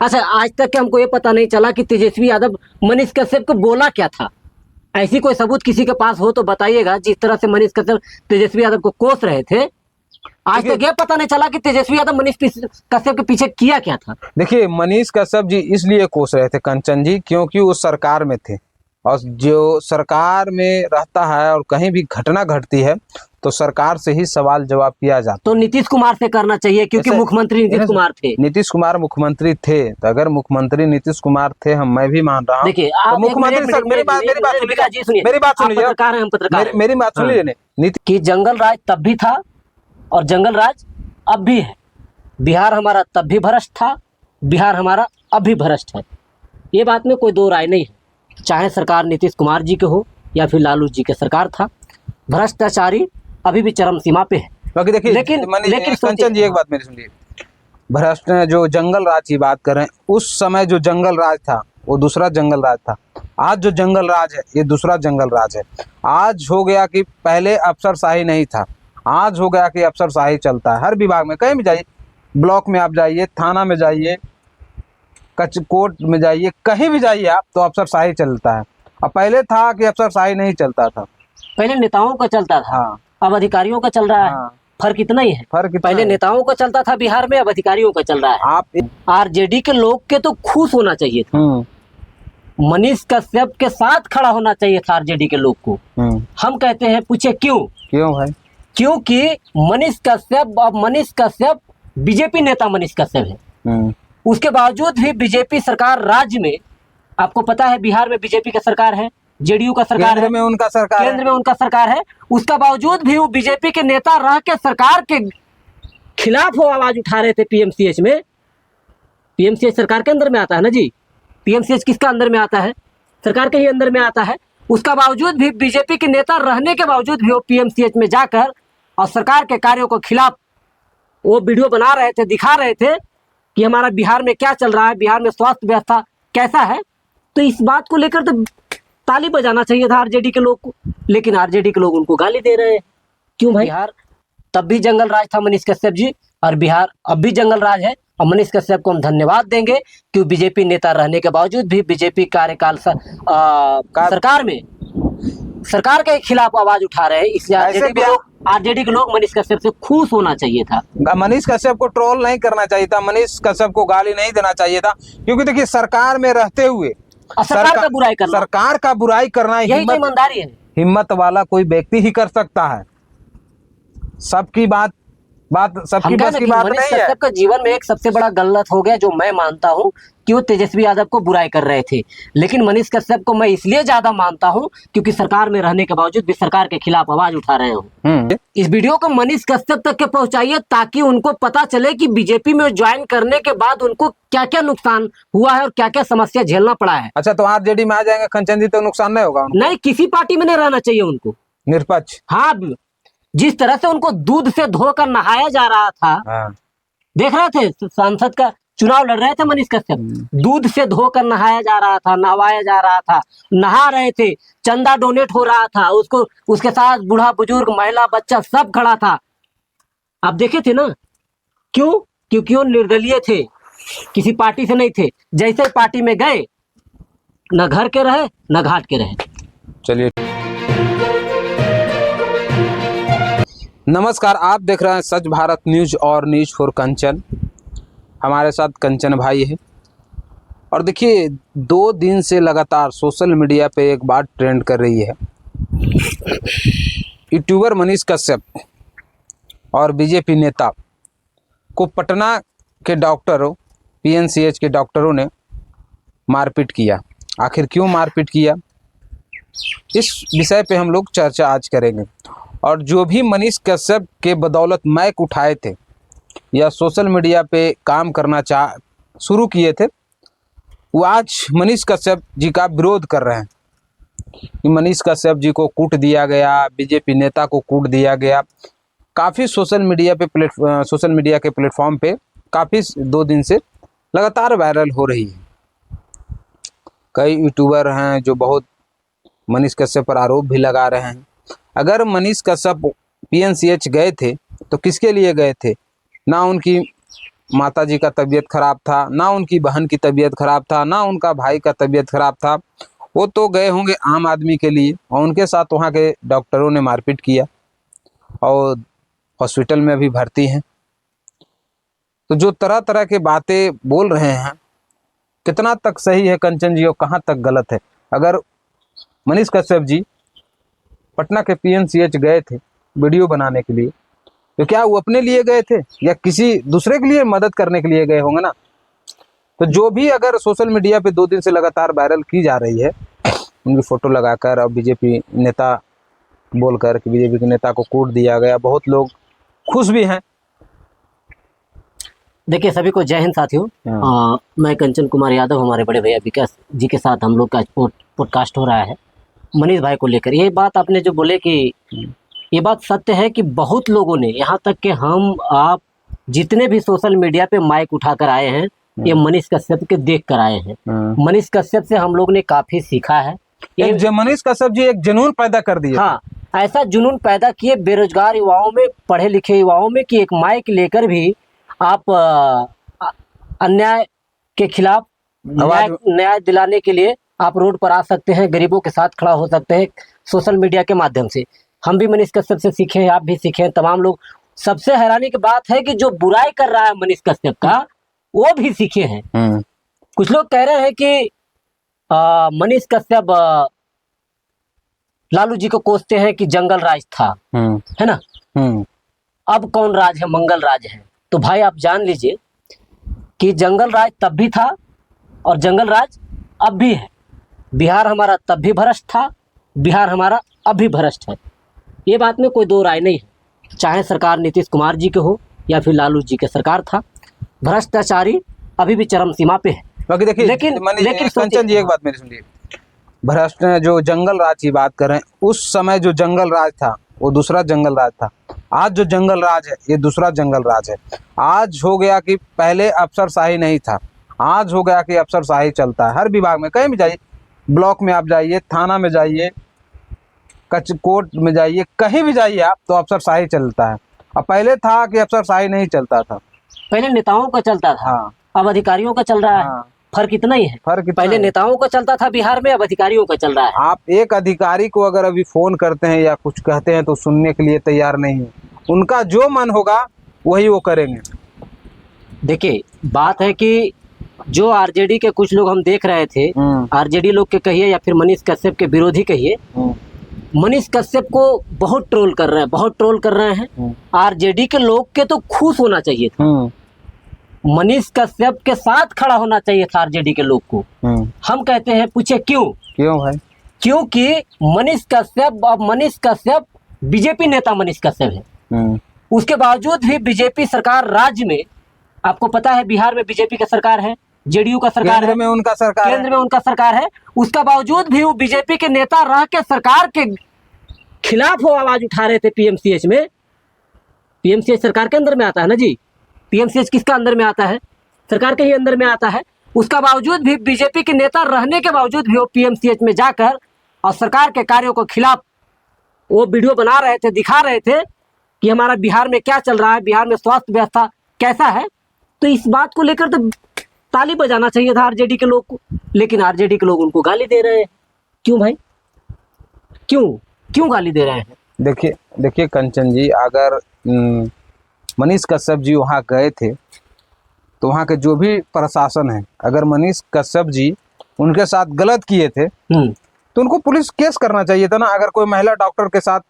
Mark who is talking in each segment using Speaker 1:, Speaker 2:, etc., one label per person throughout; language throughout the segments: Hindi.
Speaker 1: अच्छा, आज तक के हमको ये पता नहीं चला कि तेजस्वी यादव मनीष कश्यप को बोला क्या था। ऐसी कोई सबूत किसी के पास हो तो बताइएगा। जिस तरह से मनीष कश्यप तेजस्वी यादव को कोस रहे थे, आज तक ये पता नहीं चला कि तेजस्वी यादव मनीष कश्यप के पीछे किया क्या था।
Speaker 2: देखिए, मनीष कश्यप जी इसलिए कोस रहे थे कंचन जी, क्योंकि वो सरकार में थे, और जो सरकार में रहता है और कहीं भी घटना घटती है तो सरकार से ही सवाल जवाब किया जाता।
Speaker 1: तो नीतीश कुमार से करना चाहिए, क्योंकि मुख्यमंत्री नीतीश कुमार थे।
Speaker 2: नीतीश कुमार मुख्यमंत्री थे, तो अगर मुख्यमंत्री नीतीश कुमार थे, मैं भी मान रहा हूँ।
Speaker 1: देखिए,
Speaker 2: तो मुख्यमंत्री मेरी बात सुनिए, मेरी बात सुनिए।
Speaker 1: कि जंगल राज तब भी था और जंगल राज अब भी है। बिहार हमारा तब भी भ्रष्ट था, बिहार हमारा अब भी भ्रष्ट है। ये बात में कोई दो राय नहीं है, चाहे सरकार नीतीश कुमार जी के हो या फिर लालू जी के सरकार था। भ्रष्टाचारी अभी भी चरम सीमा पे है।
Speaker 2: बाकी देखिए, लेकिन कंचन जी एक बात मेरी सुनिए, भ्रष्ट जो जंगल राज की बात करें, उस समय जो जंगल राज था वो दूसरा जंगल राज था। आज जो जंगल राज है ये दूसरा जंगल राज है। आज हो गया कि पहले अफसरशाही नहीं था, आज हो गया कि अफसरशाही चलता है। हर विभाग में कहीं भी जाइए, ब्लॉक में आप जाइए, थाना में जाइए, कोर्ट में जाइए, कहीं भी जाइए आप, तो अफसरशाही चलता है। अब पहले था कि अफसरशाही नहीं चलता था,
Speaker 1: पहले नेताओं का चलता था।
Speaker 2: हाँ।
Speaker 1: अब अधिकारियों का चल रहा है। फर्क इतना ही है, पहले नेताओं का चलता था बिहार में, अब अधिकारियों का चल रहा है।
Speaker 2: आप
Speaker 1: आरजेडी के लोग के तो खुश होना चाहिए था, मनीष कश्यप के साथ खड़ा होना चाहिए था आरजेडी के लोग को। हम कहते हैं, पूछे क्यों भाई? क्योंकि मनीष कश्यप बीजेपी नेता मनीष कश्यप है। उसके बावजूद भी बीजेपी सरकार राज्य में, आपको पता है बिहार में बीजेपी का सरकार है, जेडीयू का सरकार है, केंद्र में उनका सरकार है। उसका बावजूद भी वो बीजेपी के नेता रह के सरकार के खिलाफ वो आवाज उठा रहे थे पीएमसीएच में। पीएमसीएच सरकार के अंदर में आता है ना जी। पीएमसीएच किसका अंदर में आता है? सरकार के ही अंदर में आता है। उसका बावजूद भी बीजेपी के नेता रहने के बावजूद भी वो पीएमसीएच में जाकर और सरकार के कार्यों के खिलाफ वो वीडियो बना रहे थे, दिखा रहे थे कि हमारा बिहार में क्या चल रहा है, बिहार में स्वास्थ्य व्यवस्था कैसा है। तो इस बात को लेकर तो ताली बजाना चाहिए था आरजेडी के लोग को, लेकिन आरजेडी के लोग उनको गाली दे रहे हैं। क्यों भाई? बिहार तब भी जंगल राज था मनीष कश्यप जी, और बिहार अब भी जंगल राज है। और मनीष कश्यप को हम धन्यवाद देंगे कि बीजेपी नेता रहने के बावजूद भी बीजेपी कार्यकाल सरकार में सरकार के खिलाफ आवाज उठा रहे हैं। इसलिए आरजेडी के लोग मनीष कश्यप से खुश होना चाहिए था।
Speaker 2: मनीष कश्यप को ट्रोल नहीं करना चाहिए था, मनीष कश्यप को गाली नहीं देना चाहिए था, क्योंकि देखिए सरकार में रहते हुए
Speaker 1: सरकार का बुराई करना यही ईमानदारी है।
Speaker 2: हिम्मत वाला कोई व्यक्ति ही कर सकता है। सबकी बात सबकी बस की बात नहीं है।
Speaker 1: सबका जीवन में एक सबसे बड़ा गलत हो गया, जो मैं मानता हूं कि वो तेजस्वी यादव को बुराई कर रहे थे, लेकिन मनीष कश्यप को मैं इसलिए ज्यादा मानता हूं क्योंकि सरकार में रहने के बावजूद भी सरकार के खिलाफ आवाज उठा रहे हो। इस वीडियो को मनीष कश्यप तक के पहुंचाइए, ताकि उनको पता चले कि बीजेपी में ज्वाइन करने के बाद उनको क्या क्या नुकसान हुआ है और क्या क्या समस्या झेलना पड़ा है।
Speaker 2: अच्छा, तो आरजेडी में आ जाएंगे कंचन जी तो नुकसान नहीं होगा?
Speaker 1: नहीं, किसी पार्टी में नहीं रहना चाहिए उनको,
Speaker 2: निष्पक्ष।
Speaker 1: हाँ, जिस तरह से उनको दूध से धोकर नहाया जा रहा था, देख रहे थे सांसद का चुनाव लड़ रहे थे मनीष कश्यप, दूध से धोकर नहाया जा रहा था, नहवाया जा रहा था, नहा रहे थे, चंदा डोनेट हो रहा था, उसको उसके साथ बूढ़ा बुजुर्ग महिला बच्चा सब खड़ा था। आप देखे थे ना? क्यों? क्योंकि वो निर्दलीय थे, किसी पार्टी से नहीं थे। जैसे पार्टी में गए, न घर के रहे न घाट के रहे।
Speaker 2: चलिए, नमस्कार, आप देख रहे हैं सच भारत न्यूज और न्यूज फॉर कंचन। हमारे साथ कंचन भाई है। और देखिए, 2 दिन से लगातार सोशल मीडिया पे एक बात ट्रेंड कर रही है। यूट्यूबर मनीष कश्यप और बीजेपी नेता को पटना के डॉक्टरों, पीएमसीएच के डॉक्टरों ने मारपीट किया। आखिर क्यों मारपीट किया, इस विषय पे हम लोग चर्चा आज करेंगे। और जो भी मनीष कश्यप के बदौलत माइक उठाए थे या सोशल मीडिया पे काम करना शुरू किए थे, वो आज मनीष कश्यप जी का विरोध कर रहे हैं कि मनीष कश्यप जी को कूट दिया गया, बीजेपी नेता को कूट दिया गया। काफ़ी सोशल मीडिया के प्लेटफॉर्म पे काफ़ी 2 दिन से लगातार वायरल हो रही है। कई यूट्यूबर हैं जो बहुत मनीष कश्यप पर आरोप भी लगा रहे हैं। अगर मनीष कश्यप पीएमसीएच गए थे तो किसके लिए गए थे? ना उनकी माता जी का तबीयत खराब था, ना उनकी बहन की तबीयत खराब था, ना उनका भाई का तबीयत खराब था। वो तो गए होंगे आम आदमी के लिए, और उनके साथ वहाँ के डॉक्टरों ने मारपीट किया और हॉस्पिटल में अभी भर्ती हैं। तो जो तरह तरह के बातें बोल रहे हैं, कितना तक सही है कंचन जी और कहाँ तक गलत है? अगर मनीष कश्यप जी पटना के पीएमसीएच गए थे वीडियो बनाने के लिए, तो क्या वो अपने लिए गए थे या किसी दूसरे के लिए मदद करने के लिए गए होंगे ना? तो जो भी अगर सोशल मीडिया पे 2 दिन से लगातार वायरल की जा रही है उनकी फोटो लगाकर, और बीजेपी नेता बोलकर कि बीजेपी के नेता को कूट दिया गया, बहुत लोग खुश भी हैं।
Speaker 1: देखिए, सभी को जय हिंद साथियों। मैं कंचन कुमार यादव, हमारे बड़े भैया विकास जी के साथ हम लोग का पॉडकास्ट हो रहा है मनीष भाई को लेकर। ये बात आपने जो बोले कि ये बात सत्य है कि बहुत लोगों ने, यहाँ तक कि हम आप जितने भी सोशल मीडिया पे माइक उठाकर आए हैं, ये मनीष कश्यप के देख कर आए हैं। मनीष कश्यप से हम लोग ने काफी सीखा है।
Speaker 2: मनीष कश्यप जी एक जुनून पैदा कर दिए।
Speaker 1: हाँ, ऐसा जुनून पैदा किए बेरोजगार युवाओं में, पढ़े लिखे युवाओं में, कि एक माइक लेकर भी आप अन्याय के खिलाफ न्याय दिलाने के लिए आप रोड पर आ सकते हैं, गरीबों के साथ खड़ा हो सकते हैं सोशल मीडिया के माध्यम से। हम भी मनीष कश्यप से सीखे हैं, आप भी सीखे हैं, तमाम लोग। सबसे हैरानी की बात है कि जो बुराई कर रहा है मनीष कश्यप का, वो भी सीखे हैं। कुछ लोग कह रहे हैं कि मनीष कश्यप लालू जी को कोसते हैं कि जंगल राज था, है ना। अब कौन राज है? मंगल राज है। तो भाई आप जान लीजिए कि जंगल राज तब भी था और जंगल राज अब भी है। बिहार हमारा तब भी भ्रष्ट था, बिहार हमारा अब भी भ्रष्ट है। ये बात में कोई दो राय नहीं है, चाहे सरकार नीतीश कुमार जी के हो या फिर लालू जी के सरकार था, भ्रष्टाचारी अभी भी चरम सीमा पे है।
Speaker 2: बाकी देखिए, लेकिन कंचन जी एक बात मेरी सुनिए, भ्रष्ट जो जंगल राज की बात कर रहे हैं, उस समय जो जंगल राज था वो दूसरा जंगल राज था। आज जो जंगल राज है ये दूसरा जंगल राज है। आज हो गया कि पहले अफसरशाही नहीं था, आज हो गया कि अफसरशाही चलता है हर विभाग में। कहीं भी जाइए, ब्लॉक में आप जाइए, थाना में जाइए, कोर्ट में जाइए, कहीं भी जाइए आप, तो अफसरशाही चलता है। अब पहले था कि अफसरशाही नहीं चलता था,
Speaker 1: पहले नेताओं का चलता था। अब अधिकारियों का चल रहा है। फर्क इतना ही है, पहले नेताओं का चलता था बिहार में, अब अधिकारियों का चल रहा है।
Speaker 2: आप एक अधिकारी को अगर अभी फोन करते हैं या कुछ कहते हैं तो सुनने के लिए तैयार नहीं है। उनका जो मन होगा वही वो करेंगे।
Speaker 1: देखिए, बात है कि जो आरजेडी के कुछ लोग हम देख रहे थे, आरजेडी लोग के कहिए या फिर मनीष कश्यप के विरोधी कहिए, मनीष कश्यप को बहुत ट्रोल कर रहे हैं, बहुत ट्रोल कर रहे हैं। आरजेडी के लोग के तो खुश होना चाहिए था, मनीष कश्यप के साथ खड़ा होना चाहिए था आरजेडी के लोग को। हम कहते हैं, पूछे क्यों भाई? क्योंकि मनीष कश्यप बीजेपी नेता मनीष कश्यप है। उसके बावजूद भी बीजेपी सरकार राज्य में, आपको पता है बिहार में बीजेपी का सरकार है, जेडीयू का सरकार है, केंद्र में उनका सरकार है। उसका बावजूद भी वो बीजेपी के नेता रह के सरकार के खिलाफ वो आवाज उठा रहे थे पीएमसीएच में। पीएमसीएच सरकार के अंदर में आता है ना जी, पीएमसीएच किसका अंदर में आता है? सरकार के ही अंदर में आता है। उसका बावजूद भी बीजेपी के नेता रहने के बावजूद भी वो पीएमसीएच में जाकर और सरकार के कार्यों के खिलाफ वो वीडियो बना रहे थे, दिखा रहे थे कि हमारा बिहार में क्या चल रहा है, बिहार में स्वास्थ्य व्यवस्था कैसा है। तो इस बात को लेकर तो ताली बजाना चाहिए था आरजेडी के लोग को, लेकिन आरजेडी के लोग उनको गाली दे रहे हैं। क्यों भाई? क्यों गाली दे रहे हैं?
Speaker 2: देखिए कंचन जी, अगर मनीष कश्यप जी वहाँ गए थे तो वहाँ के जो भी प्रशासन है, अगर मनीष कश्यप जी उनके साथ गलत किए थे तो उनको पुलिस केस करना चाहिए था ना। अगर कोई महिला डॉक्टर के साथ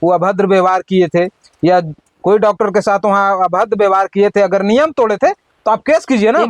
Speaker 2: वो अभद्र व्यवहार किए थे या कोई डॉक्टर के साथ वहाँ अभद्र व्यवहार किए थे, अगर नियम तोड़े थे तो आप केस कीजिए ना।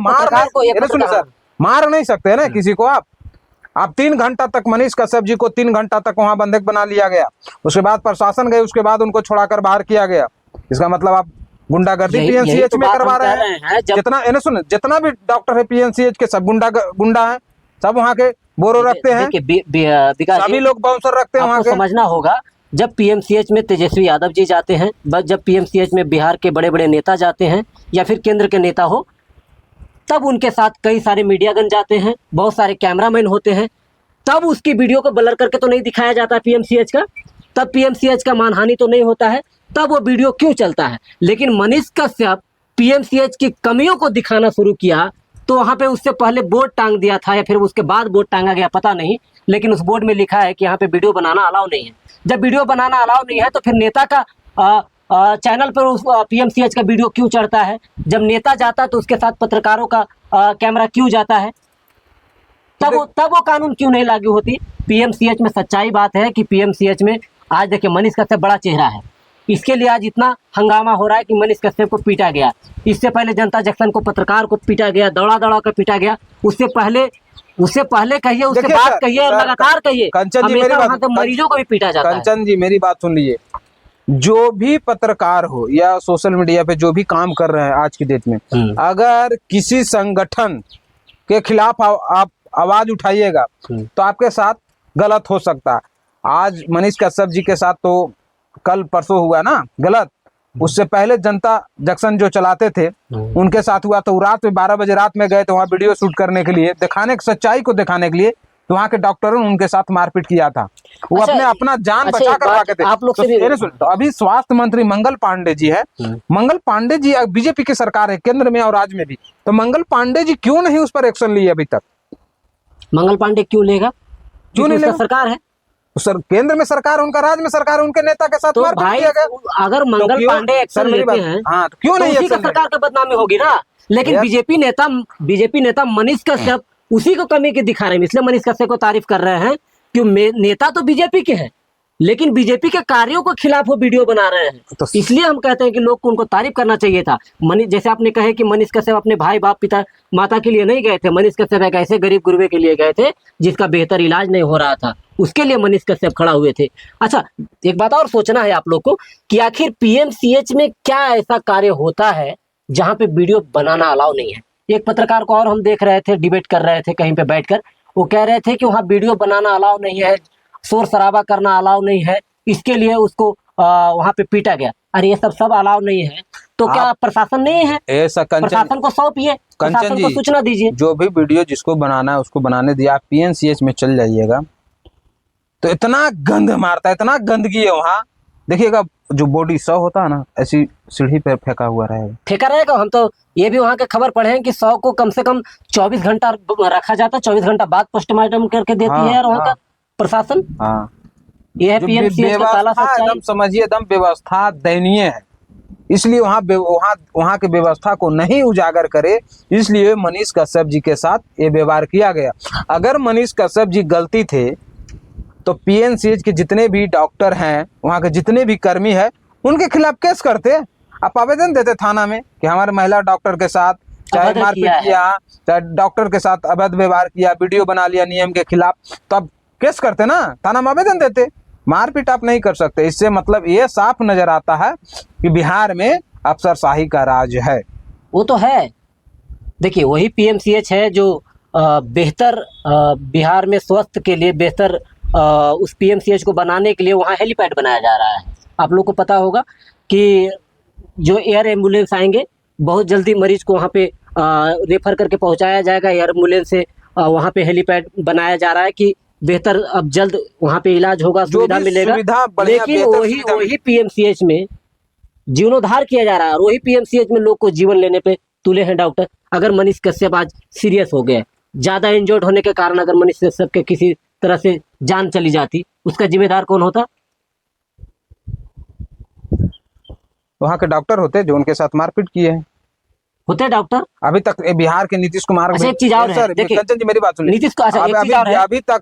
Speaker 2: मार नहीं सकते ना किसी को आप 3 घंटा तक मनीष कश्यप जी को 3 घंटा तक वहाँ बंधक बना लिया गया। उसके बाद प्रशासन गए, उसके बाद उनको छोड़ाकर बाहर किया गया। इसका मतलब आप गुंडागर्दी पीएमसीएच में करवा रहे हैं। जितना भी डॉक्टर है पीएमसीएच के सब गुंडा है, सब वहाँ के बोरो रखते हैं, सभी लोग बाउंसर रखते हैं। वहाँ
Speaker 1: समझना होगा, जब पीएमसीएच में तेजस्वी यादव जी जाते हैं, जब पीएमसीएच में बिहार के बड़े बड़े नेता जाते हैं या फिर केंद्र के नेता हो, तब उनके साथ कई सारे मीडियागन जाते हैं, बहुत सारे कैमरामैन होते हैं, तब उसकी वीडियो को ब्लर करके तो नहीं दिखाया जाता पीएमसीएच का, तब पीएमसीएच का मानहानि तो नहीं होता है, तब वो वीडियो क्यों चलता है। लेकिन मनीष कश्यप पीएमसीएच की कमियों को दिखाना शुरू किया, तो वहां पे उससे पहले बोर्ड टांग दिया था या फिर उसके बाद बोर्ड टांगा गया पता नहीं, लेकिन उस बोर्ड में लिखा है कि यहाँ पे वीडियो बनाना अलाउ नहीं है। जब वीडियो बनाना अलाउ नहीं है तो फिर नेता का चैनल पर उस पीएमसीएच का वीडियो क्यों चढ़ता है? जब नेता जाता तो उसके साथ पत्रकारों का कैमरा क्यों जाता है? तब वो कानून क्यों नहीं लागू होती? पीएमसीएच में सच्चाई बात है कि पीएमसीएच में आज देखिए मनीष कश्यप बड़ा चेहरा है, इसके लिए आज इतना हंगामा हो रहा है कि मनीष कश्यप को पीटा गया। इससे पहले जनता जंक्शन को पत्रकार को पीटा गया, दौड़ा दौड़ा कर पीटा गया। उससे पहले कहिए, उसके बाद कहिए, लगातार कहिए, हमेशा वहां पे मरीजों को भी पीटा जाता है।
Speaker 2: कंचन जी मेरी बात सुन लीजिए, जो भी पत्रकार हो या सोशल मीडिया पे जो भी काम कर रहे हैं आज की डेट में, अगर किसी संगठन के खिलाफ आप आवाज उठाइएगा तो आपके साथ गलत हो सकता है। आज मनीष कश्यप जी के साथ तो कल परसों हुआ ना गलत, उससे पहले जनता जंक्शन जो चलाते थे उनके साथ हुआ, तो रात में 12 बजे रात में गए तो वहाँ वीडियो शूट करने के लिए, दिखाने सच्चाई को दिखाने के लिए, तो वहाँ के डॉक्टरों ने उनके साथ मारपीट किया था। वो अपना जान बचा कर आके थे।
Speaker 1: आप लोग
Speaker 2: तो अभी स्वास्थ्य मंत्री मंगल पांडे जी है, मंगल पांडे जी बीजेपी की सरकार है केंद्र में और राज्य में भी, तो मंगल पांडे जी क्यों नहीं उस पर एक्शन लिए अभी तक?
Speaker 1: मंगल पांडे क्यों लेगा?
Speaker 2: क्यों नहीं लेगा?
Speaker 1: सरकार है
Speaker 2: सर, केंद्र में सरकार, उनका राज्य में सरकार, उनके नेता के साथ
Speaker 1: तो भाई अगर मंगल पांडे एक्शन लेते हैं
Speaker 2: हाँ, तो क्यों नहीं?
Speaker 1: उसी का सरकार का बदनामी होगी ना। लेकिन बीजेपी नेता मनीष कश्यप उसी को कमी के दिखा रहे हैं, इसलिए मनीष कश्यप को तारीफ कर रहे हैं कि नेता तो बीजेपी के हैं, लेकिन बीजेपी के कार्यों के खिलाफ वो वीडियो बना रहे हैं। तो इसलिए हम कहते हैं कि लोग को उनको तारीफ करना चाहिए था। जैसे आपने कहे कि मनीष कश्यप अपने भाई बाप पिता माता के लिए नहीं गए थे, मनीष कश्यप एक ऐसे गरीब गुरबे के लिए गए थे जिसका बेहतर इलाज नहीं हो रहा था, उसके लिए मनीष कश्यप खड़ा हुए थे। अच्छा, एक बात और सोचना है आप लोग को कि आखिर पीएमसीएच में क्या ऐसा कार्य होता है जहाँ पे वीडियो बनाना अलाउ नहीं है। एक पत्रकार को और हम देख रहे थे, डिबेट कर रहे थे कहीं पे बैठकर, वो कह रहे थे कि वहाँ वीडियो बनाना अलाउ नहीं है, शोर शराबा करना अलाउ नहीं है, इसके लिए उसको वहाँ पे पीटा गया। अरे ये सब अलाउ नहीं है तो क्या प्रशासन नहीं है?
Speaker 2: ऐसा
Speaker 1: प्रशासन को सौंपिए, प्रशासन को सूचना दीजिए।
Speaker 2: जो भी वीडियो जिसको बनाना है उसको बनाने दिया। आप पीएमसीएच में चल जाइएगा तो इतना गंद मारता है, इतना गंदगी है वहाँ, देखिएगा जो बॉडी 100 होता है ना, ऐसी सीढ़ी पे फेंका हुआ रहेगा।
Speaker 1: हम तो ये भी वहाँ के खबर पढ़े हैं कि 100 को कम से कम 24 घंटा रखा जाता है, 24 घंटा बाद पोस्टमार्टम करके देती है वहाँ का प्रशासन।
Speaker 2: हाँ,
Speaker 1: ये है पीएमसीएच का काला सच्चाई।
Speaker 2: एकदम समझिए, एकदम व्यवस्था दयनीय है, इसलिए वहाँ के व्यवस्था को नहीं उजागर करे, इसलिए मनीष कश्यप जी के साथ ये व्यवहार किया गया। अगर मनीष कश्यप जी गलती थे तो पीएमसीएच के जितने भी डॉक्टर हैं, वहाँ के जितने भी कर्मी हैं, उनके खिलाफ केस करते, आप आवेदन देते थाना में कि हमारे महिला डॉक्टर के साथ चाहे मारपीट किया, चाहे डॉक्टर के साथ अवैध व्यवहार किया, वीडियो बना लिया नियम के खिलाफ, तो आप केस करते ना, थाना में आवेदन देते। मारपीट आप नहीं कर सकते। इससे मतलब ये साफ नजर आता है कि बिहार में अफसरशाही का राज है।
Speaker 1: वो तो है। देखिए वही पीएमसीएच है जो बेहतर बिहार में स्वास्थ्य के लिए बेहतर उस पीएमसीएच को बनाने के लिए वहाँ हेलीपैड बनाया जा रहा है। आप लोग को पता होगा कि जो एयर एम्बुलेंस आएंगे, बहुत जल्दी मरीज को वहाँ पे रेफर करके पहुँचाया जाएगा। एयर एम्बुलेंस से वहाँ पे हेलीपैड बनाया जा रहा है कि बेहतर अब जल्द वहाँ पे इलाज होगा, सुविधा मिलेगा। लेकिन वही पीएमसीएच में जीवनोद्धार किया जा रहा है और वही पीएमसीएच में लोग को जीवन लेने पे तुले हैं डॉक्टर। अगर मनीष कश्यप आज सीरियस हो गए, ज्यादा इंजर्ड होने के कारण अगर मनीष कश्यप के किसी तरह से जान चली जाती, उसका जिम्मेदार कौन होता?
Speaker 2: वहाँ के डॉक्टर होते जो उनके साथ मारपीट किए हैं।
Speaker 1: होते डॉक्टर अभी
Speaker 2: तक बिहार के नीतीश कुमार।
Speaker 1: अच्छा, एक चीज और है, देखिए कंचन
Speaker 2: जी मेरी बात सुनिए,
Speaker 1: नीतीश को अच्छा, एक चीज और है,
Speaker 2: अभी तक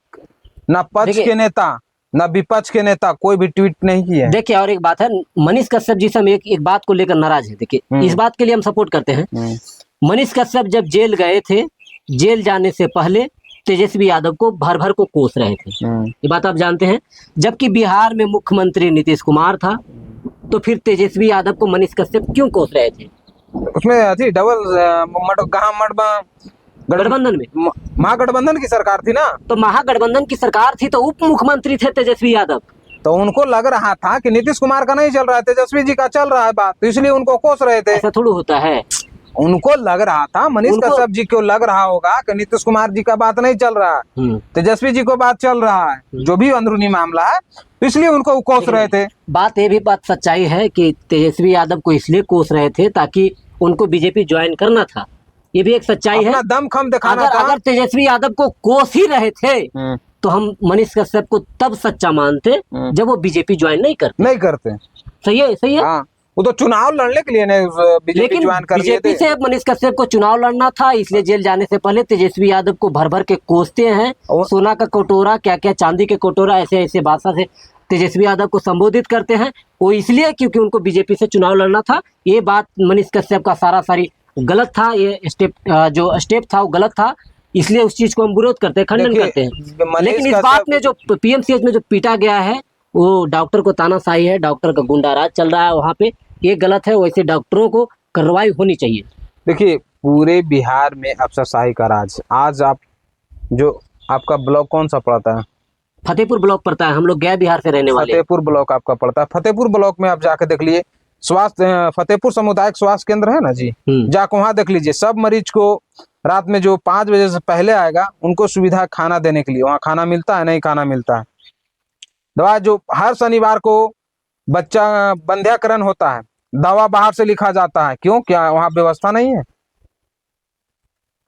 Speaker 2: न पक्ष के नेता न विपक्ष के नेता कोई भी ट्वीट नहीं किया है।
Speaker 1: देखिए और एक बात है, मनीष कश्यप जी से हम एक बात को लेकर नाराज है। देखिए इस बात के लिए हम सपोर्ट करते हैं। मनीष कश्यप जब जेल गए थे, जेल जाने से पहले तेजस्वी यादव को भर भर को कोस रहे थे, ये बात आप जानते हैं। जबकि बिहार में मुख्यमंत्री नीतीश कुमार था, तो फिर तेजस्वी यादव को मनीष कश्यप क्यों कोस रहे थे?
Speaker 2: उसमें थी डबल
Speaker 1: गठबंधन में
Speaker 2: महागठबंधन की सरकार थी ना,
Speaker 1: तो महागठबंधन की सरकार थी तो उप मुख्यमंत्री थे तेजस्वी यादव,
Speaker 2: तो उनको लग रहा था कि नीतीश कुमार का नहीं चल रहा है, तेजस्वी जी का चल रहा है बात, तो इसलिए उनको कोस रहे थे।
Speaker 1: ऐसा थोड़ा होता है।
Speaker 2: उनको लग रहा था, मनीष कश्यप जी को लग रहा होगा कि नीतीश कुमार जी का बात नहीं चल रहा है, तेजस्वी जी को बात चल रहा है, जो भी अंदरूनी मामला है, इसलिए उनको कोस रहे थे।
Speaker 1: बात ये भी बात सच्चाई है कि तेजस्वी यादव को इसलिए कोस रहे थे ताकि उनको बीजेपी ज्वाइन करना था, ये भी एक सच्चाई है।
Speaker 2: अपना दमखम दिखाना
Speaker 1: अगर
Speaker 2: था।
Speaker 1: अगर तेजस्वी यादव को कोस ही रहे थे तो हम मनीष कश्यप को तब सच्चा मानते जब वो बीजेपी ज्वाइन नहीं करते। सही है, सही है।
Speaker 2: हाँ, वो तो चुनाव लड़ने के लिए बीजेपी ज्वाइन कर लिए थे।
Speaker 1: बीजेपी से मनीष कश्यप को चुनाव लड़ना था, इसलिए जेल जाने से पहले तेजस्वी यादव को भर भर के कोसते हैं। सोना का कटोरा, क्या क्या चांदी के कटोरा, ऐसे ऐसे भाषा से तेजस्वी यादव को संबोधित करते हैं। वो इसलिए क्योंकि उनको बीजेपी से चुनाव लड़ना था। ये बात मनीष कश्यप का सारी गलत था, ये जो स्टेप था वो गलत था, इसलिए उस चीज को हम विरोध करते हैं, खंडन करते हैं। लेकिन इस बात में जो पीएमसीएच में जो पीटा गया है वो डॉक्टर को तानाशाही है, डॉक्टर का गुंडा राज चल रहा है वहाँ पे, ये गलत है। वैसे डॉक्टरों को कार्रवाई होनी चाहिए।
Speaker 2: देखिए, पूरे बिहार में अफसरशाही का राज। आज आप जो आपका ब्लॉक कौन सा पड़ता है?
Speaker 1: फतेहपुर ब्लॉक पड़ता है, हम लोग गया बिहार से रहने वाले।
Speaker 2: फतेहपुर ब्लॉक आपका पड़ता है। फतेहपुर ब्लॉक में आप जाके देख लिए, स्वास्थ्य फतेहपुर सामुदायिक स्वास्थ्य केंद्र है ना जी, जाकर वहां देख लीजिए। सब मरीज को रात में जो 5 बजे से पहले आएगा उनको सुविधा खाना देने के लिए वहाँ खाना मिलता है, नहीं खाना मिलता है। दवा जो हर शनिवार को बच्चा बंध्याकरण होता है, दवा बाहर से लिखा जाता है। क्यों? क्या वहाँ व्यवस्था नहीं है?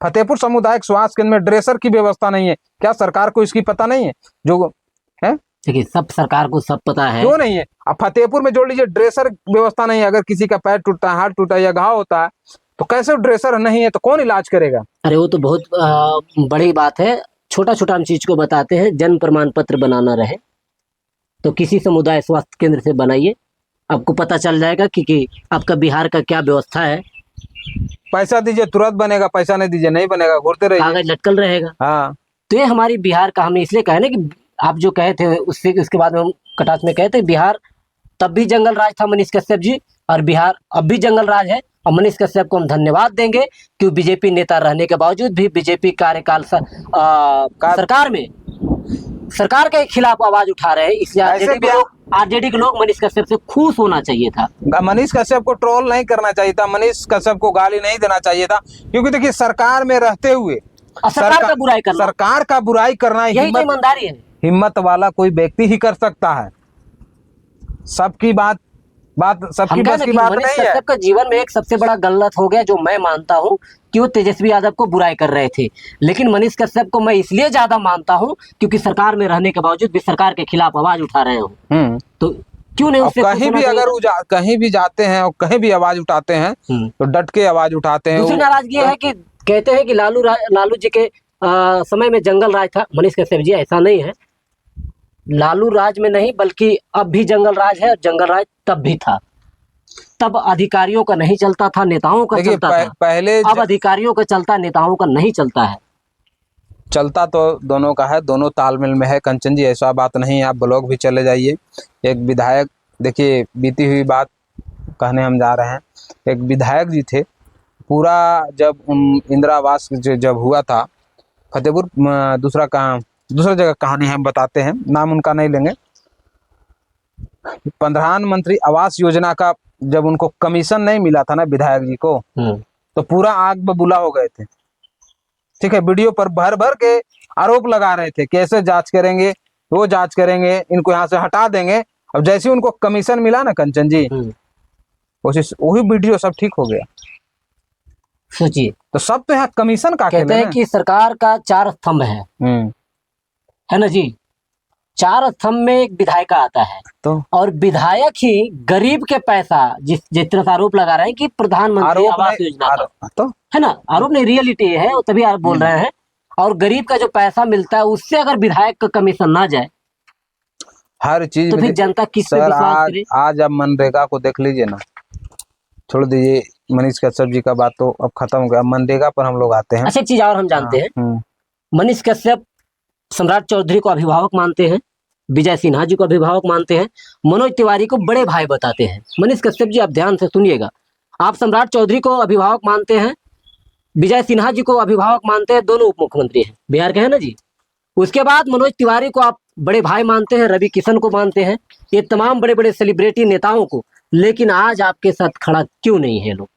Speaker 2: फतेहपुर सामुदायिक स्वास्थ्य केंद्र में ड्रेसर की व्यवस्था नहीं है। क्या सरकार को इसकी पता नहीं है? जो है,
Speaker 1: देखिए, सब सरकार को सब पता है।
Speaker 2: क्यों नहीं है? अब फतेहपुर में जोड़ लीजिए, ड्रेसर व्यवस्था नहीं है। अगर किसी का पैर टूटता है, हाथ टूटा या घाव होता है तो कैसे ड्रेसर नहीं है तो कौन इलाज करेगा?
Speaker 1: अरे वो तो बहुत बड़ी बात है। छोटा छोटा हम चीज को बताते हैं। जन्म प्रमाण पत्र बनाना रहे तो किसी समुदाय स्वास्थ्य केंद्र से बनाइए, आपको पता चल जाएगा कि आपका बिहार का क्या व्यवस्था है।
Speaker 2: पैसा दीजिए तुरंत बनेगा, पैसा नहीं दीजिए नहीं बनेगा, घूरते रहिए,
Speaker 1: कागज लटकल रहेगा।
Speaker 2: हाँ,
Speaker 1: तो ये हमारी बिहार का, हमने इसलिए कहा ना कि आप जो कहे थे उसके बाद में हम कटाच में कहे थे, बिहार तब भी जंगल राज था मनीष कश्यप जी, और बिहार अब भी जंगल राज है। और मनीष कश्यप को हम धन्यवाद देंगे कि बीजेपी नेता रहने के बावजूद भी बीजेपी कार्यकाल सरकार के खिलाफ आवाज उठा रहे हैं। इसलिए आरजेडी के लोग मनीष कश्यप से खुश होना चाहिए था।
Speaker 2: मनीष कश्यप को ट्रोल नहीं करना चाहिए था, मनीष कश्यप को गाली नहीं देना चाहिए था। क्योंकि देखिए, सरकार में रहते हुए
Speaker 1: सरकार का बुराई करना
Speaker 2: यही तो
Speaker 1: ईमानदारी है।
Speaker 2: हिम्मत वाला कोई व्यक्ति ही कर सकता है। सबकी बात सबकी बस की बात नहीं है।
Speaker 1: कश्यप का जीवन में एक सबसे बड़ा गलत हो गया, जो मैं मानता हूं कि वो तेजस्वी यादव को बुराई कर रहे थे। लेकिन मनीष कश्यप को मैं इसलिए ज्यादा मानता हूं क्योंकि सरकार में रहने के बावजूद भी सरकार के खिलाफ आवाज उठा रहे हो। तो क्यों नहीं उससे
Speaker 2: कहीं भी अगर कहीं भी जाते हैं और कहीं भी आवाज उठाते हैं तो डट के आवाज उठाते हैं।
Speaker 1: दूसरी नाराजगी है कि कहते हैं कि लालू जी के समय में जंगल राज था। मनीष कश्यप जी, ऐसा नहीं है। लालू राज में नहीं बल्कि अब भी जंगल राज है। जंगल राज तब भी था, तब अधिकारियों का नहीं चलता था, नेताओं का चलता था।
Speaker 2: पहले
Speaker 1: अब अधिकारियों का चलता, नेताओं का नहीं चलता है।
Speaker 2: चलता तो दोनों का है, दोनों तालमेल में है कंचन जी, ऐसा बात नहीं है। आप ब्लॉग भी चले जाइए। एक विधायक, देखिए बीती हुई बात कहने हम जा रहे हैं। एक विधायक जी थे, पूरा जब इंदिरा आवास जब हुआ था फतेहपुर, दूसरा जगह कहानी हम बताते हैं, नाम उनका नहीं लेंगे। प्रधानमंत्री आवास योजना का जब उनको कमीशन नहीं मिला था ना विधायक जी को, तो पूरा आग बबूला हो गए थे। ठीक है, वीडियो पर भर भर के आरोप लगा रहे थे, कैसे जांच करेंगे, वो जांच करेंगे, इनको यहाँ से हटा देंगे। अब जैसे उनको कमीशन मिला ना कंचन जी, वही वीडियो सब ठीक हो गया।
Speaker 1: सोचिए,
Speaker 2: तो सब तो यहाँ कमीशन का
Speaker 1: कहते हैं कि सरकार का 4 स्तंभ है ना जी। 4 स्तंभ में एक विधायक आता है, तो और विधायक ही गरीब के पैसा, जिस तरह से आरोप लगा रहे हैं कि प्रधानमंत्री आवास योजना तो है ना, आरोप नहीं, रियलिटी है, वो तभी आप बोल रहे हैं। और गरीब का जो पैसा मिलता है उससे अगर विधायक का कमीशन ना जाए,
Speaker 2: हर चीज
Speaker 1: तो फिर जनता किस पे विश्वास करे?
Speaker 2: आज आप मनरेगा को देख लीजिए ना, छोड़ दीजिए मनीष कश्यप जी का बात तो अब खत्म हो गया। मनरेगा पर हम लोग आते हैं।
Speaker 1: अच्छा, एक चीज और हम जानते हैं, मनीष कश्यप सम्राट चौधरी को अभिभावक मानते हैं, विजय सिन्हा जी को अभिभावक मानते हैं, मनोज तिवारी को बड़े भाई बताते हैं। मनीष कश्यप जी, आप ध्यान से सुनिएगा, आप सम्राट चौधरी को अभिभावक मानते हैं, विजय सिन्हा जी को अभिभावक मानते हैं, दोनों उप मुख्यमंत्री हैं बिहार के, है ना जी। उसके बाद मनोज तिवारी को आप बड़े भाई मानते हैं, रवि किशन को मानते हैं, ये तमाम बड़े बड़े सेलिब्रिटी नेताओं को। लेकिन आज आपके साथ खड़ा क्यों नहीं है लोग?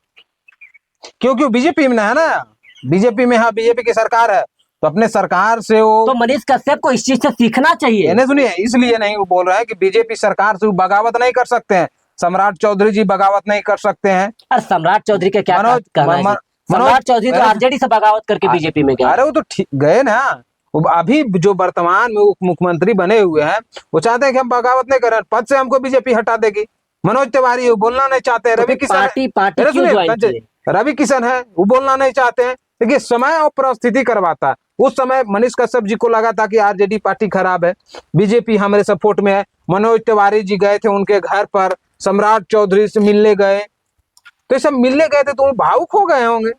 Speaker 2: क्योंकि बीजेपी में है ना, बीजेपी में, हाँ बीजेपी की सरकार है, तो अपने सरकार से वो,
Speaker 1: तो मनीष कश्यप को इस चीज से सीखना चाहिए।
Speaker 2: सुनिए, इसलिए नहीं वो बोल रहा है कि बीजेपी सरकार से वो बगावत नहीं कर सकते हैं। सम्राट चौधरी जी बगावत नहीं कर सकते हैं?
Speaker 1: अरे सम्राट चौधरी का क्या
Speaker 2: मनोज
Speaker 1: कहना है? सम्राट चौधरी तो आरजेडी से बगावत करके बीजेपी में गए।
Speaker 2: अरे वो तो ठीक गए ना, वो अभी जो वर्तमान में उप मुख्यमंत्री बने हुए हैं वो चाहते हैं कि हम बगावत नहीं करें, पद से हमको बीजेपी हटा देगी। मनोज तिवारी वो बोलना नहीं चाहते हैं।
Speaker 1: तो
Speaker 2: रवि किशन रवि किशन है वो बोलना नहीं चाहते हैं। देखिए समय और परिस्थिति करवाता है। उस समय मनीष कश्यप जी को लगा था कि आरजेडी पार्टी खराब है, बीजेपी हमारे सपोर्ट में है। मनोज तिवारी जी गए थे उनके घर पर, सम्राट चौधरी से मिलने गए, तो ये सब मिलने गए थे तो वो भावुक हो गए होंगे।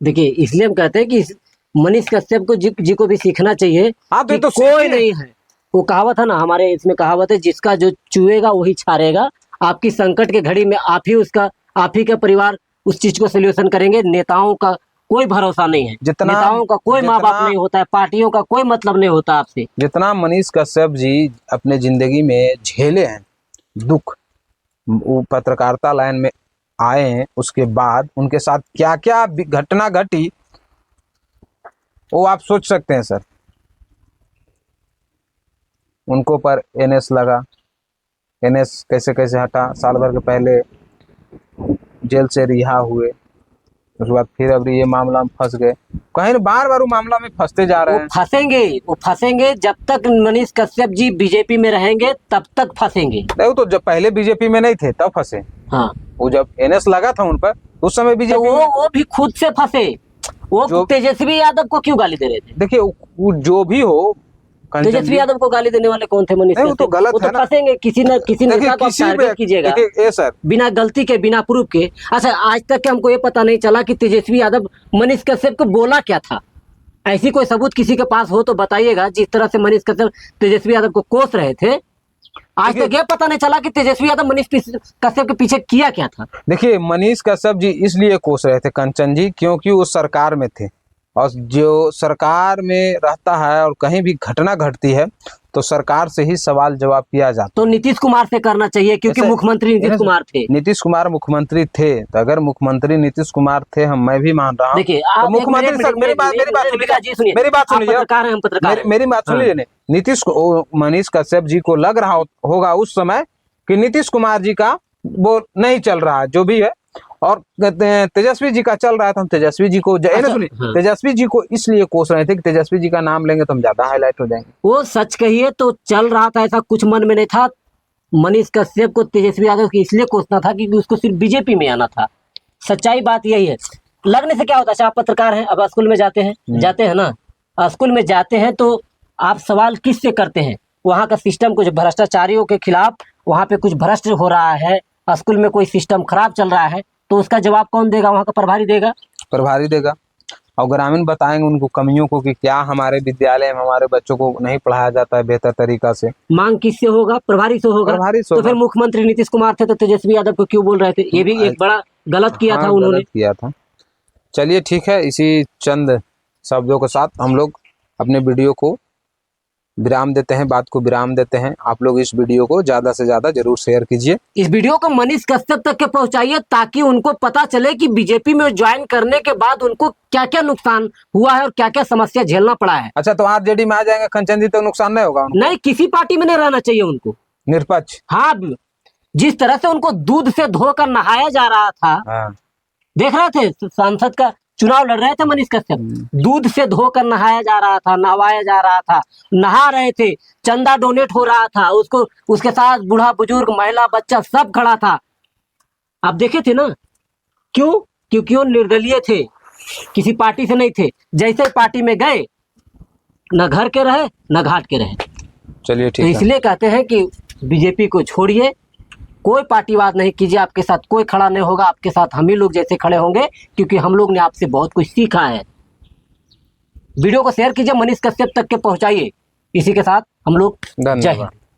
Speaker 1: देखिए इसलिए हम कहते हैं कि मनीष कश्यप को जी को भी सीखना चाहिए कि
Speaker 2: तो
Speaker 1: कोई नहीं है। वो कहावत है ना, हमारे इसमें कहावत है, जिसका जो चुएगा वही छारेगा। आपकी संकट के घड़ी में आप ही का परिवार उस चीज को सोल्यूशन करेंगे। नेताओं का कोई भरोसा नहीं है, नेताओं का कोई माँ बाप नहीं होता है, पार्टियों का कोई मतलब नहीं होता आपसे।
Speaker 2: जितना मनीष कश्यप जी अपने जिंदगी में झेले हैं दुख, वो पत्रकारिता लाइन में आए हैं, उसके बाद उनके साथ क्या क्या घटना घटी वो आप सोच सकते हैं सर। उनको पर एनएस लगा, एनएस कैसे कैसे हटा, साल भर के पहले जेल से रिहा हुए, उसके बाद फिर अब ये मामला में फंस गए। कहीं बार बार वो मामला में फंसते जा रहे हैं।
Speaker 1: वो फंसेंगे जब तक मनीष कश्यप जी बीजेपी में रहेंगे तब तक फंसेंगे।
Speaker 2: नहीं तो जब पहले बीजेपी में नहीं थे तब फंसे।
Speaker 1: हाँ,
Speaker 2: वो जब एनएस लगा था उन पर उस समय बीजेपी
Speaker 1: तो वो भी खुद से फंसे। वो तेजस्वी यादव को क्यों गाली दे रहे थे?
Speaker 2: देखिए वो जो भी हो,
Speaker 1: तेजस्वी यादव को गाली देने वाले कौन थे? मनीष
Speaker 2: वो तो गलत है ना।
Speaker 1: फंसेंगे किसी नेता को टारगेट कीजिएगा
Speaker 2: सर,
Speaker 1: बिना गलती के, बिना प्रूफ के। अच्छा, आज तक के हमको ये पता नहीं चला कि तेजस्वी यादव मनीष कश्यप को बोला क्या था। ऐसी कोई सबूत किसी के पास हो तो बताइएगा। जिस तरह से मनीष कश्यप तेजस्वी यादव को कोस रहे थे, आज तक ये पता नहीं चला कि तेजस्वी यादव मनीष कश्यप के पीछे किया क्या था।
Speaker 2: देखिए मनीष कश्यप जी इसलिए कोस रहे थे कंचन जी, क्योंकि वो सरकार में थे, और जो सरकार में रहता है और कहीं भी घटना घटती है तो सरकार से ही सवाल जवाब किया जाता।
Speaker 1: तो नीतीश कुमार से करना चाहिए, क्योंकि मुख्यमंत्री नीतीश कुमार थे।
Speaker 2: नीतीश कुमार मुख्यमंत्री थे, तो अगर मुख्यमंत्री नीतीश कुमार थे, मैं भी मान रहा हूँ।
Speaker 1: देखिए
Speaker 2: मुख्यमंत्री सर, मेरी बात सुनिए। नीतीश को, मनीष कश्यप जी को लग रहा होगा उस समय कि नीतीश कुमार जी का वो नहीं चल रहा है जो भी है, और कहते हैं तेजस्वी जी का चल रहा था। हम तेजस्वी जी को तेजस्वी जी को इसलिए कोस रहे थे कि तेजस्वी जी का नाम लेंगे तो हम ज्यादा हाईलाइट हो जाएंगे।
Speaker 1: वो सच कहिए तो चल रहा था, ऐसा कुछ मन में नहीं था। मनीष कश्यप को तेजस्वी यादव की इसलिए कोसना था क्योंकि उसको सिर्फ बीजेपी में आना था। सच्चाई बात यही है। लगने से क्या होता है? आप पत्रकार हैं, अब स्कूल में जाते हैं ना, स्कूल में जाते हैं तो आप सवाल किस से करते हैं? वहाँ का सिस्टम कुछ भ्रष्टाचारियों के खिलाफ, वहाँ पे कुछ भ्रष्ट हो रहा है, स्कूल में कोई सिस्टम खराब चल रहा है, तो उसका जवाब कौन देगा? वहाँ का प्रभारी देगा।
Speaker 2: और ग्रामीण बताएंगे उनको कमियों को कि क्या हमारे विद्यालय में हमारे बच्चों को नहीं पढ़ाया जाता है बेहतर तरीका से।
Speaker 1: मांग किससे होगा? प्रभारी से होगा। तो फिर मुख्यमंत्री नीतीश कुमार थे तो तेजस्वी यादव को क्यों बोल रहे थे? ये भी एक बड़ा गलत किया था उन्होंने।
Speaker 2: किया था। चलिए ठीक है, इसी चंद शब्दों के साथ हम लोग अपने वीडियो को विराम देते हैं, बात को विराम देते हैं। आप लोग इस वीडियो को ज्यादा से ज्यादा जरूर शेयर कीजिए।
Speaker 1: इस वीडियो को मनीष कश्यप तक के पहुंचाइए ताकि उनको पता चले कि बीजेपी में ज्वाइन करने के बाद उनको क्या क्या नुकसान हुआ है और क्या क्या समस्या झेलना पड़ा है।
Speaker 2: अच्छा, तो आरजेडी में आ जाएंगे कंचन जी तो नुकसान नहीं होगा उनको?
Speaker 1: नहीं, किसी पार्टी में नहीं रहना चाहिए उनको,
Speaker 2: निष्पक्ष।
Speaker 1: हाँ, जिस तरह से उनको दूध से धोकर नहाया जा रहा था, देख रहे थे सांसद का चुनाव लड़ रहे थे मनीष कश्यप, दूध से धोकर नहाया जा रहा था, नहवाया जा रहा था, नहा रहे थे, चंदा डोनेट हो रहा था, उसको उसके साथ बूढ़ा बुजुर्ग महिला बच्चा सब खड़ा था। आप देखे थे ना, क्यों? क्योंकि वो निर्दलीय थे, किसी पार्टी से नहीं थे। जैसे पार्टी में गए, न घर के रहे न घाट के रहे।
Speaker 2: चलिए ठीक
Speaker 1: है। इसलिए कहते हैं कि बीजेपी को छोड़िए, कोई पार्टीवाद नहीं कीजिए, आपके साथ कोई खड़ा नहीं होगा, आपके साथ हम ही लोग जैसे खड़े होंगे, क्योंकि हम लोग ने आपसे बहुत कुछ सीखा है। वीडियो को शेयर कीजिए, मनीष कश्यप तक के पहुंचाइए। इसी के साथ हम लोग जय हिंद।